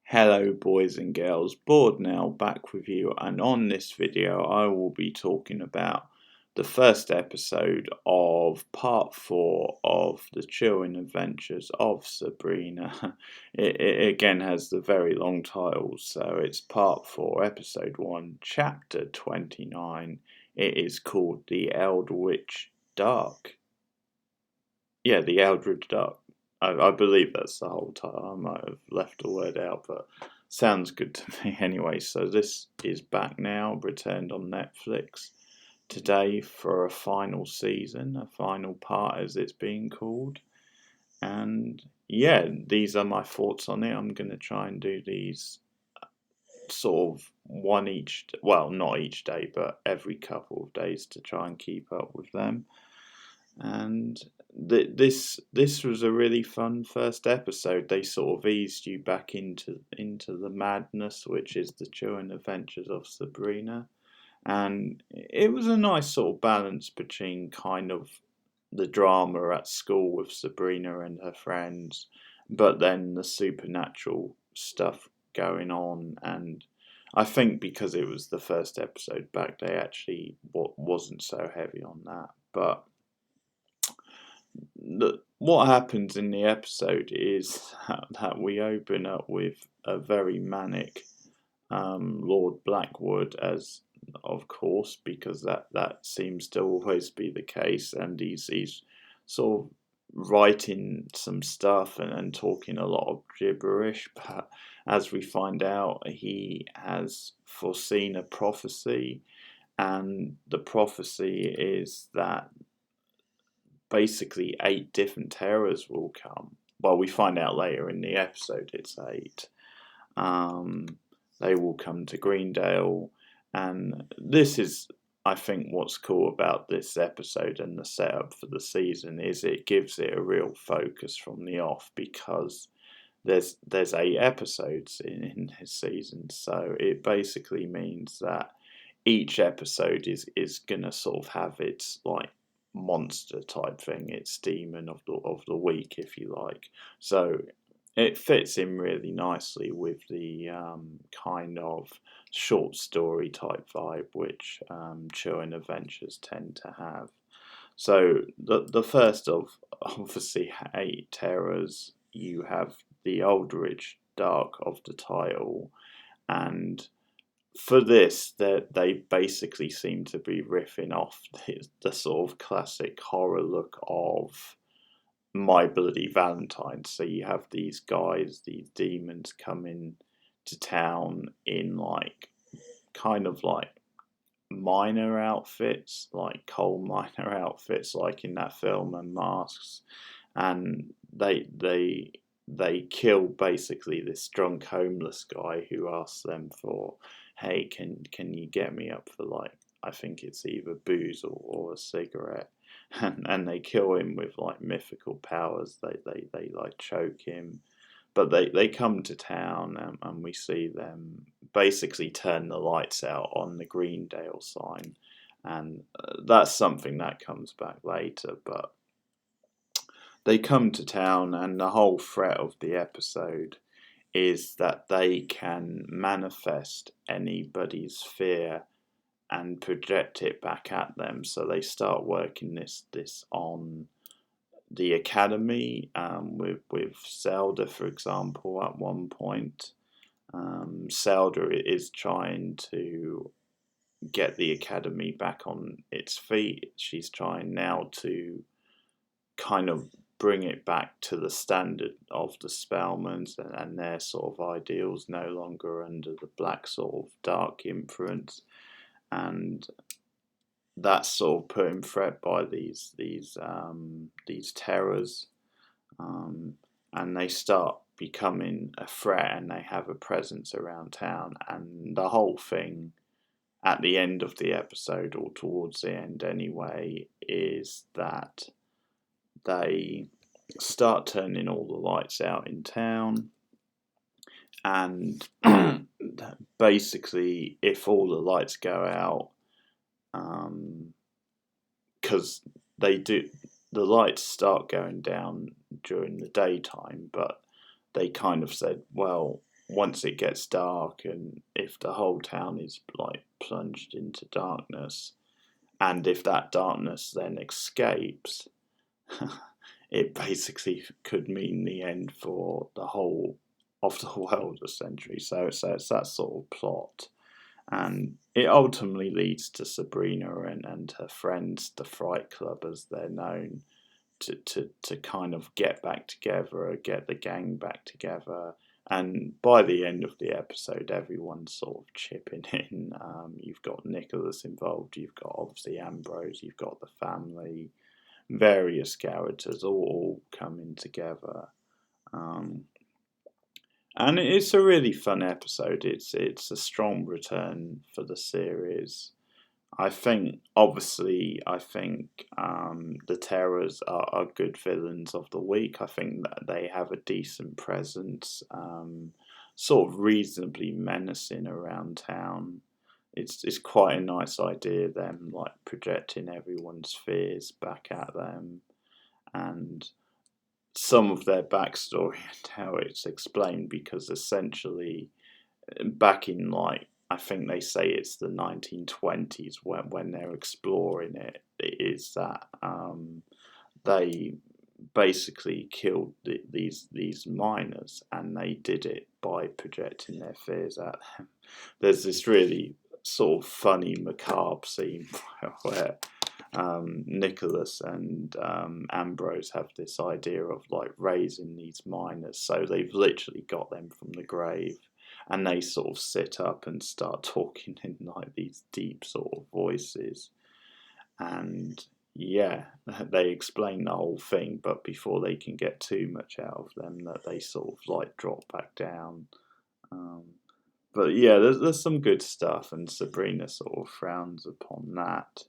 Hello boys and girls, Bored now back with you, and on this video I will be talking about the first episode of part 4 of the Chilling Adventures of Sabrina. It again has the very long title, so it's part 4, episode 1, chapter 29. It is called The Eldritch Dark. Yeah, The Eldritch Dark. I believe that's the whole title. I might have left a word out, but sounds good to me anyway. So this is back now, returned on Netflix today for a final season, a final part as it's being called. And yeah, these are my thoughts on it. I'm going to try and do these sort of one each, well, not each day, but every couple of days to try and keep up with them. And this was a really fun first episode. They sort of eased you back into the madness, which is the Chilling Adventures of Sabrina, and it was a nice sort of balance between kind of the drama at school with Sabrina and her friends, but then the supernatural stuff going on. And I think because it was the first episode back, they actually wasn't so heavy on that, but what happens in the episode is that we open up with a very manic Lord Blackwood, as of course, because that seems to always be the case, and he's sort of writing some stuff and talking a lot of gibberish, but as we find out, he has foreseen a prophecy, and the prophecy is that basically 8 different terrors will come. Well, we find out later in the episode it's 8. They will come to Greendale, and this is, I think, what's cool about this episode and the setup for the season is it gives it a real focus from the off, because there's 8 episodes in this season, so it basically means that each episode is gonna sort of have its like monster type thing, its demon of the week, if you like. So it fits in really nicely with the kind of short story type vibe which Chilling Adventures tend to have. So the first of obviously 8 terrors, you have the Eldritch Dark of the title, and for this, they basically seem to be riffing off the sort of classic horror look of My Bloody Valentine. So you have these guys, these demons, coming to town in like kind of like miner outfits, like coal miner outfits, like in that film, and masks, and they kill basically this drunk homeless guy who asks them for, hey, can you get me up for, like, I think it's either booze or a cigarette, and they kill him with like mythical powers. They like choke him, but they come to town, and we see them basically turn the lights out on the Greendale sign, and that's something that comes back later, but they come to town, and the whole threat of the episode is that they can manifest anybody's fear and project it back at them. So they start working this on the academy, with Zelda, for example. At one point, Zelda is trying to get the academy back on its feet. She's trying now to kind of bring it back to the standard of the Spellmans and their sort of ideals, no longer under the black sort of dark influence, and that's sort of put in threat by these terrors, and they start becoming a threat, and they have a presence around town, and the whole thing at the end of the episode, or towards the end anyway, is that they start turning all the lights out in town, and basically if all the lights go out, because the lights start going down during the daytime, but they kind of said, well, once it gets dark, and if the whole town is like plunged into darkness, and if that darkness then escapes, it basically could mean the end for the whole of the world, essentially. So it's that sort of plot, and it ultimately leads to Sabrina and her friends, the Fright Club as they're known, to kind of get back together, get the gang back together. And by the end of the episode, everyone's sort of chipping in. You've got Nicholas involved, you've got obviously Ambrose, you've got the family, various characters all coming together. And it's a really fun episode. It's a strong return for the series. I think, obviously, the Terrors are good villains of the week. I think that they have a decent presence, sort of reasonably menacing around town. It's quite a nice idea, them like projecting everyone's fears back at them, and some of their backstory and how it's explained, because essentially back in, like, I think they say it's the 1920s when they're exploring it, it is that they basically killed these miners, and they did it by projecting their fears at them. There's this really sort of funny, macabre scene where Nicholas and Ambrose have this idea of like raising these miners, so they've literally got them from the grave, and they sort of sit up and start talking in like these deep sort of voices, and yeah, they explain the whole thing, but before they can get too much out of them, that they sort of like drop back down. But yeah, there's some good stuff, and Sabrina sort of frowns upon that.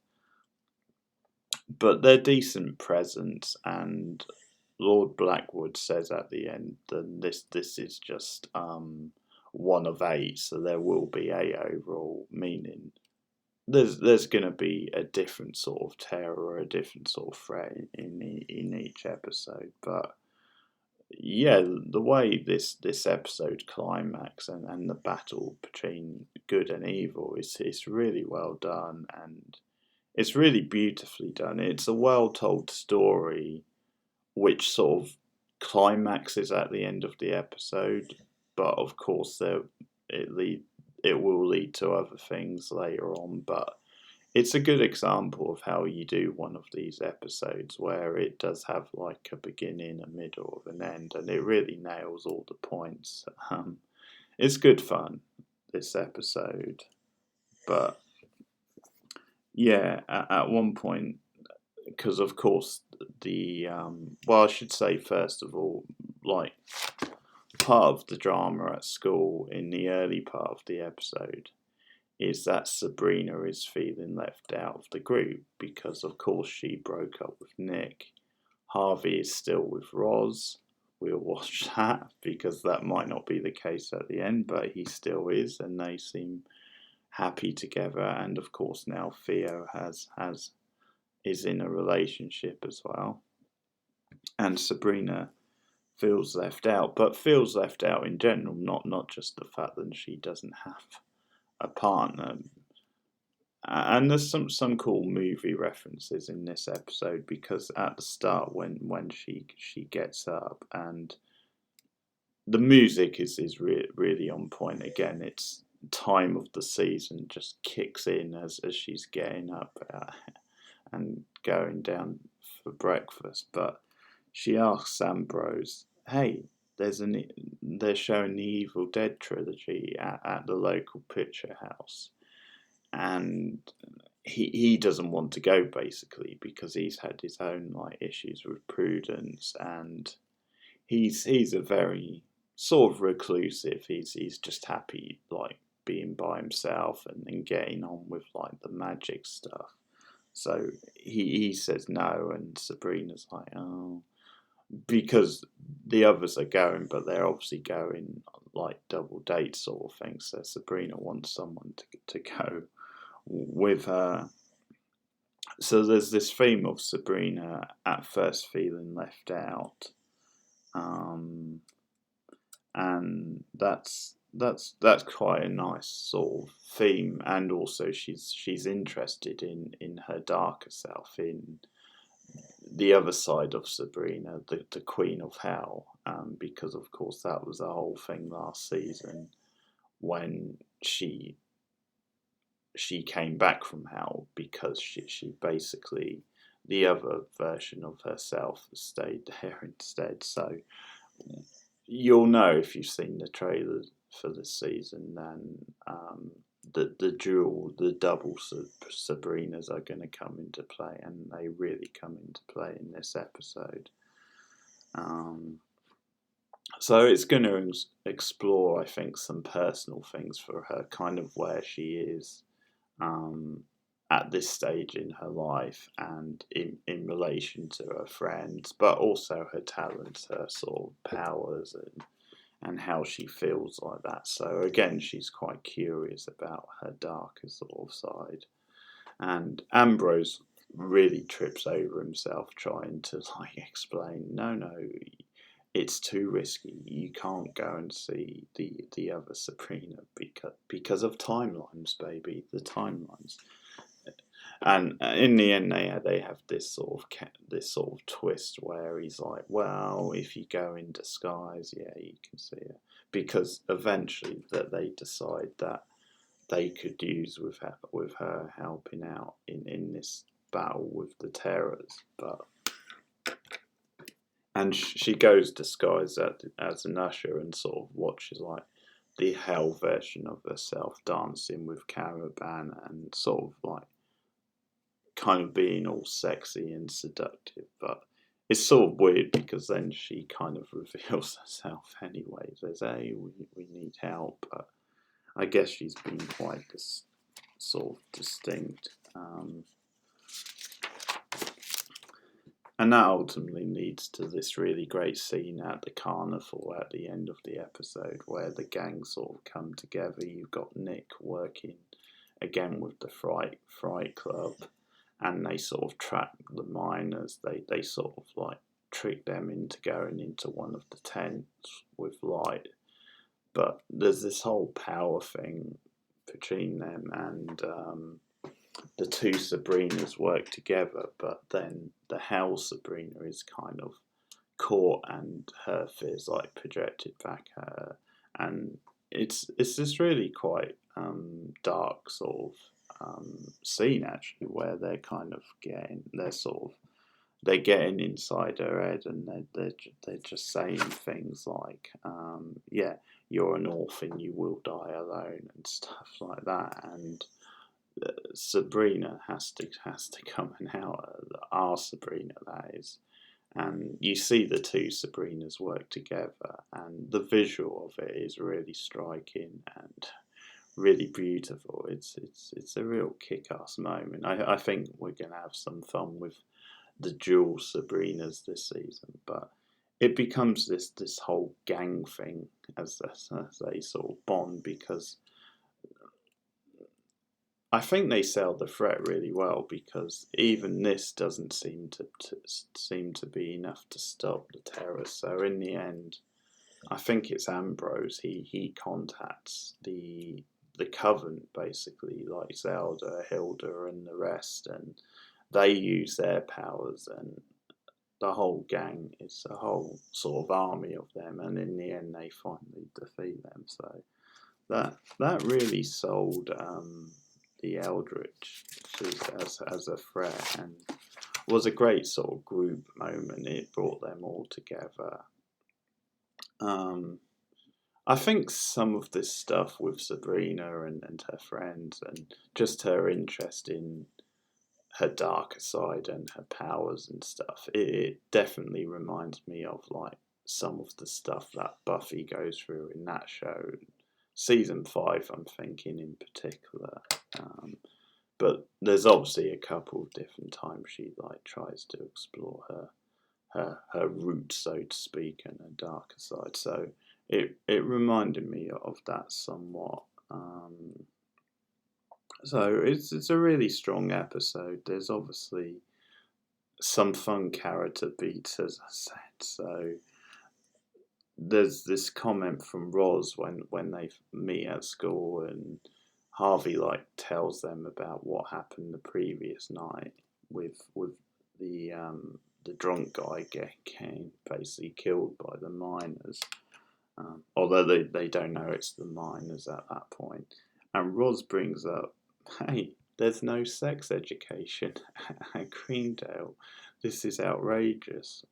But they're decent presents, and Lord Blackwood says at the end that this is just one of eight, so there will be eight overall, meaning there's going to be a different sort of terror, a different sort of threat in each episode. But yeah, the way this episode climax, and the battle between good and evil is really well done, and it's really beautifully done. It's a well told story which sort of climaxes at the end of the episode, but of course it will lead to other things later on. But it's a good example of how you do one of these episodes where it does have like a beginning, a middle, and an end, and it really nails all the points. It's good fun, this episode, but yeah, at one point, because of course well, I should say first of all, like, part of the drama at school in the early part of the episode is that Sabrina is feeling left out of the group because of course she broke up with Nick. Harvey is still with Roz. We'll watch that because that might not be the case at the end, but he still is, and they seem happy together. And of course now Theo is in a relationship as well, and Sabrina feels left out, but feels left out in general, not just the fact that she doesn't have a partner. And there's some cool movie references in this episode, because at the start when she gets up, and the music is really on point. Again, it's time of the season just kicks in as she's getting up and going down for breakfast. But she asks Ambrose, "Hey, they're showing the Evil Dead trilogy at the local picture house," and he doesn't want to go, basically because he's had his own like issues with Prudence, and he's a very sort of reclusive. He's just happy like being by himself and getting on with like the magic stuff. So he says no, and Sabrina's like, oh, because the others are going, but they're obviously going like double date sort of thing. So Sabrina wants someone to go with her. So there's this theme of Sabrina at first feeling left out, um, and that's quite a nice sort of theme. And also she's interested in her darker self, in the other side of Sabrina, the Queen of Hell, because of course that was the whole thing last season when she came back from hell, because she basically, the other version of herself stayed there instead. So you'll know if you've seen the trailer for this season, then the double Sabrinas are going to come into play, and they really come into play in this episode. So it's going to explore, I think, some personal things for her, kind of where she is at this stage in her life, and in relation to her friends, but also her talents, her sort of powers, and how she feels like that. So again, she's quite curious about her darker sort of side. And Ambrose really trips over himself trying to explain, no, it's too risky. You can't go and see the other Sabrina because of timelines, baby. The timelines. And in the end, they have this sort of twist where he's like, well, if you go in disguise, yeah, you can see her, because eventually that they decide that they could use with her helping out in this battle with the terrors, and she goes disguised as an usher and sort of watches the hell version of herself dancing with Caravan, and sort of kind of being all sexy and seductive. But it's sort of weird because then she kind of reveals herself anyway. Says, hey, we need help. But I guess she's been quite sort of distinct. And that ultimately leads to this really great scene at the carnival at the end of the episode, where the gang sort of come together. You've got Nick working again with the Fright Club, and they sort of trap the miners. They sort of trick them into going into one of the tents with light. But there's this whole power thing between them, and the two Sabrinas work together, but then the Hell Sabrina is kind of caught, and her fears projected back at her, and it's this really quite dark sort of scene actually, where they're kind of they're getting inside her head, and they're just saying things like, yeah, you're an orphan, you will die alone, and stuff like that. And Sabrina has to come out, our Sabrina that is, and you see the two Sabrinas work together, and the visual of it is really striking and really beautiful. It's a real kick-ass moment. I think we're gonna have some fun with the dual Sabrinas this season, but it becomes this whole gang thing as they sort of bond, because I think they sell the threat really well, because even this doesn't seem to be enough to stop the terrorists. So in the end, I think it's Ambrose. He contacts the Coven, basically, like Zelda, Hilda, and the rest, and they use their powers, and the whole gang is a whole sort of army of them, and in the end they finally defeat them. So that really sold the Eldritch as a threat, and was a great sort of group moment. It brought them all together. I think some of this stuff with Sabrina and her friends, and just her interest in her darker side and her powers and stuff, it definitely reminds me of some of the stuff that Buffy goes through in that show. Season 5, I'm thinking in particular. But there's obviously a couple of different times she tries to explore her roots, so to speak, and her darker side. So it reminded me of that somewhat. So it's a really strong episode. There's obviously some fun character beats, as I said. So there's this comment from Roz when they meet at school, and Harvey like tells them about what happened the previous night with the drunk guy getting basically killed by the miners. Although they don't know it's the miners at that point. And Roz brings up, hey, there's no sex education at Greendale. This is outrageous.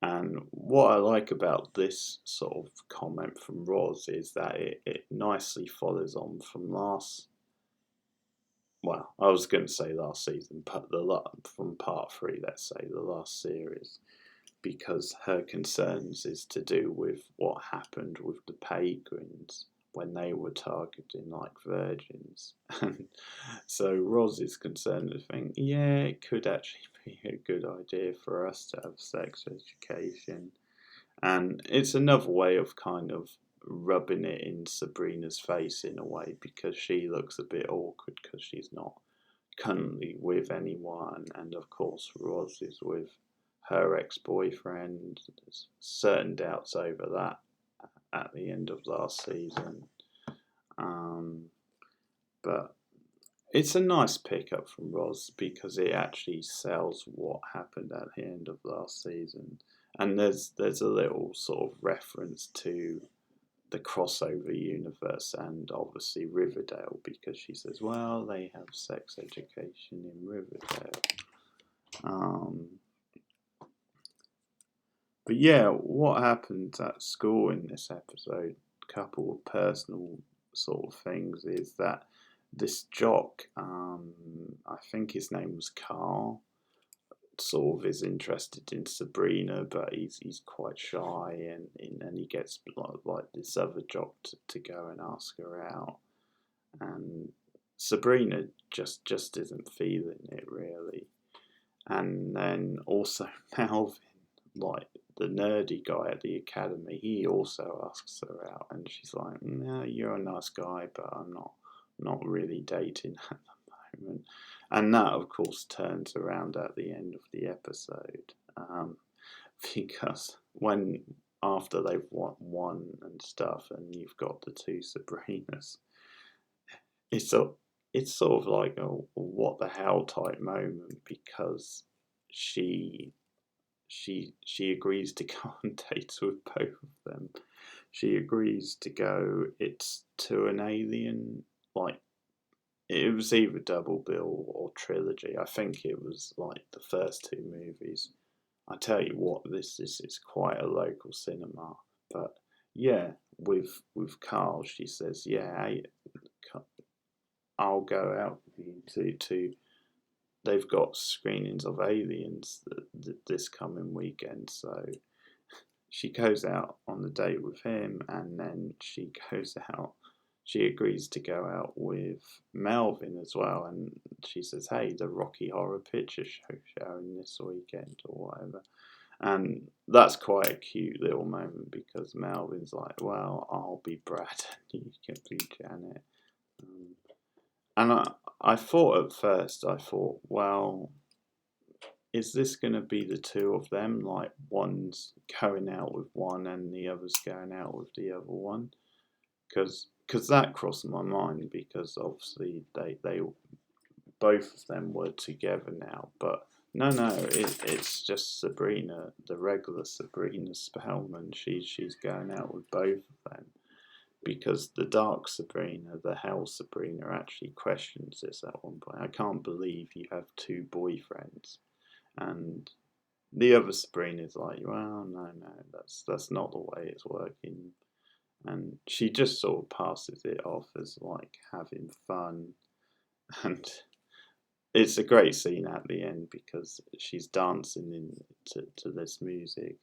And what I like about this sort of comment from Roz is that it nicely follows on from I was going to say last season, but from part 3, let's say, the last series, because her concerns is to do with what happened with the Pagrins when they were targeting like virgins. And so Roz is concerned to think, yeah, it could actually be a good idea for us to have sex education. And it's another way of kind of rubbing it in Sabrina's face in a way, because she looks a bit awkward because she's not currently with anyone, and of course Roz is with her ex-boyfriend. There's certain doubts over that at the end of last season. But it's a nice pickup from Roz because it actually sells what happened at the end of last season. And there's a little sort of reference to the crossover universe and obviously Riverdale, because she says, well, they have sex education in Riverdale. But yeah, what happens at school in this episode, a couple of personal sort of things, is that this jock, I think his name was Carl, sort of is interested in Sabrina, but he's quite shy, and he gets like this other jock to go and ask her out, and Sabrina just isn't feeling it really. And then also Melvin, like the nerdy guy at the academy, he also asks her out, and she's like, "No, you're a nice guy, but I'm not really dating at the moment." And that, of course, turns around at the end of the episode, because when after they've won and stuff, and you've got the two Sabrinas, it's sort of like a what the hell type moment, because she agrees to go on dates with both of them. She agrees to go. It's to an alien, like it was either double bill or trilogy. I think it was like the first 2 movies. I tell you what, this is quite a local cinema. But yeah, with Carl, she says, yeah, I'll go out with you to they've got screenings of Aliens this coming weekend, so she goes out on the date with him, and then she goes out. She agrees to go out with Melvin as well, and she says, "Hey, the Rocky Horror Picture Show showing this weekend or whatever." And that's quite a cute little moment, because Melvin's like, "Well, I'll be Brad, and you can be Janet." And I thought at first, well, is this going to be the two of them? Like, one's going out with one and the other's going out with the other one? Because that crossed my mind, because obviously they both of them were together now. But no, it's just Sabrina, the regular Sabrina Spellman. She's going out with both of them. Because the Dark Sabrina, the Hell Sabrina, actually questions this at one point. I can't believe you have 2 boyfriends. And the other Sabrina's like, well, no, that's not the way it's working. And she just sort of passes it off as like having fun. And it's a great scene at the end, because she's dancing to this music,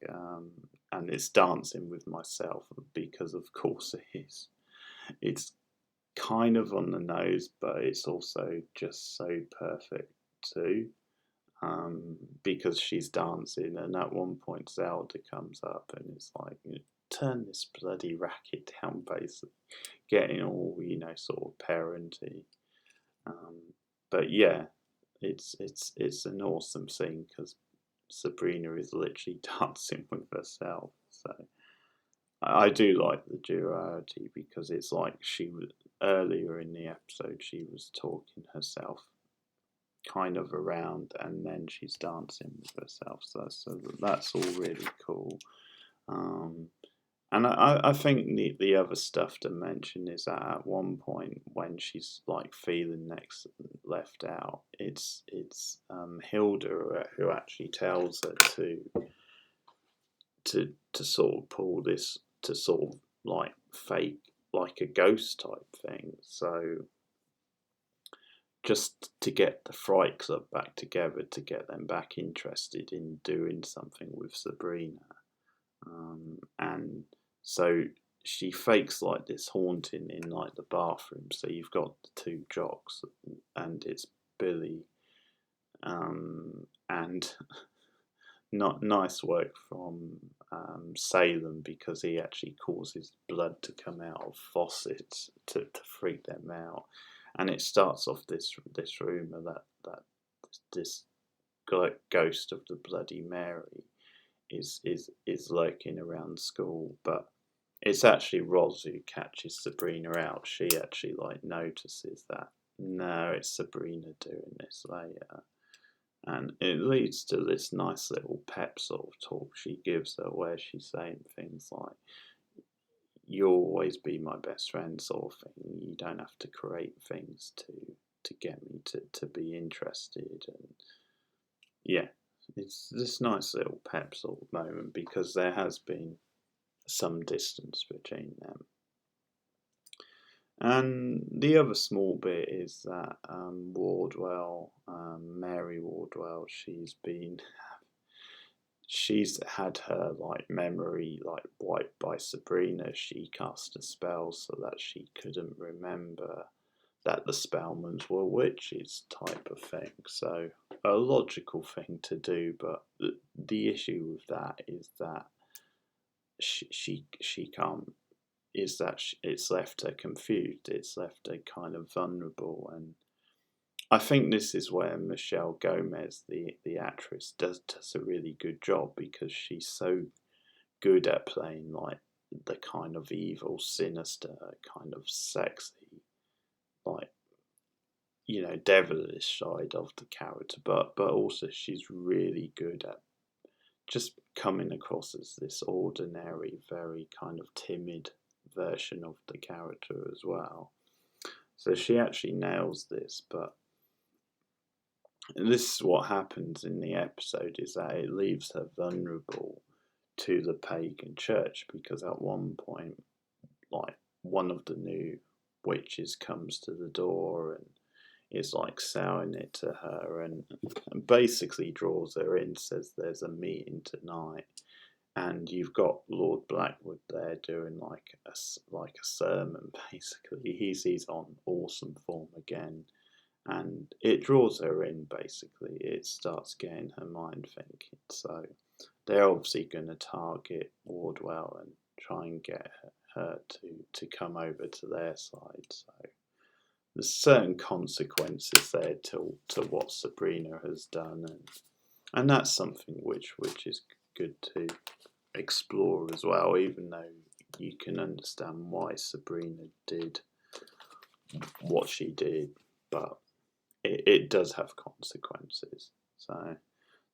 and it's Dancing with Myself, because of course it is. It's kind of on the nose, but it's also just so perfect too, because she's dancing, and at one point Zelda comes up and it's like, turn this bloody racket down, basically, getting all, sort of parenty. But yeah, it's an awesome scene, because Sabrina is literally dancing with herself. So I do like the duality, because it's like she was earlier in the episode, she was talking herself kind of around, and then she's dancing with herself. So that's all really cool. And I think the other stuff to mention is that at one point when she's like feeling left out, it's Hilda who actually tells her to sort of pull this, to sort of like fake like a ghost type thing. So just to get the Fright Club back together, to get them back interested in doing something with Sabrina. And so she fakes like this haunting in like the bathroom. So you've got the two jocks, and it's Billy, and not nice work from Salem, because he actually causes blood to come out of faucets to freak them out. And it starts off this rumour that this ghost of the Bloody Mary is lurking around school, but it's actually Roz who catches Sabrina out. She actually like notices that no, it's Sabrina doing this later, and it leads to this nice little pep sort of talk she gives her, where she's saying things like, "You'll always be my best friend," sort of thing. You don't have to create things to get me to be interested, and yeah, it's this nice little pep sort of moment, because there has been some distance between them. And the other small bit is that Wardwell, Mary Wardwell, she's had her like memory like wiped by Sabrina. She cast a spell so that she couldn't remember that the Spellmans were witches, type of thing. So a logical thing to do, but the issue with that is that she can't. Is that it's left her confused. It's left her kind of vulnerable, and I think this is where Michelle Gomez, the actress, does a really good job, because she's so good at playing like the kind of evil, sinister, kind of sexy, like, you know, devilish side of the character, but also she's really good at just coming across as this ordinary, very kind of timid version of the character as well. So she actually nails this, but this is what happens in the episode, is that it leaves her vulnerable to the pagan church, because at one point, like, one of the new witches comes to the door and is like selling it to her, and basically draws her in, says there's a meeting tonight, and you've got Lord Blackwood there doing like a sermon. Basically, he's on awesome form again, and it draws her in. Basically, it starts getting her mind thinking. So they're obviously going to target Wardwell and try and get her to come over to their side. So there's certain consequences there to what Sabrina has done, and that's something which is good to explore as well, even though you can understand why Sabrina did what she did, but it does have consequences. So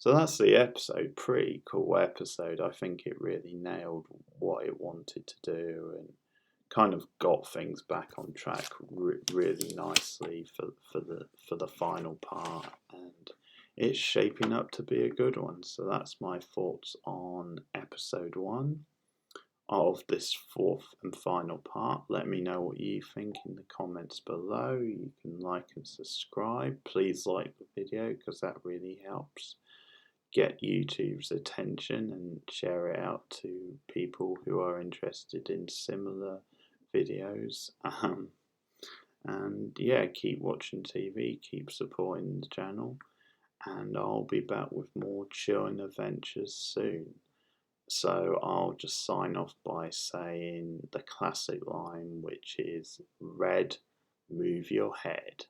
that's the episode. Pretty cool episode. I think it really nailed what it wanted to do, and kind of got things back on track really nicely for the final part, and it's shaping up to be a good one. So that's my thoughts on episode 1 of this fourth and final part. Let me know what you think in the comments below. You can like and subscribe. Please like the video, because that really helps get YouTube's attention, and share it out to people who are interested in similar videos. And yeah, keep watching TV, keep supporting the channel, and I'll be back with more chilling adventures soon. So I'll just sign off by saying the classic line, which is, "Red, move your head."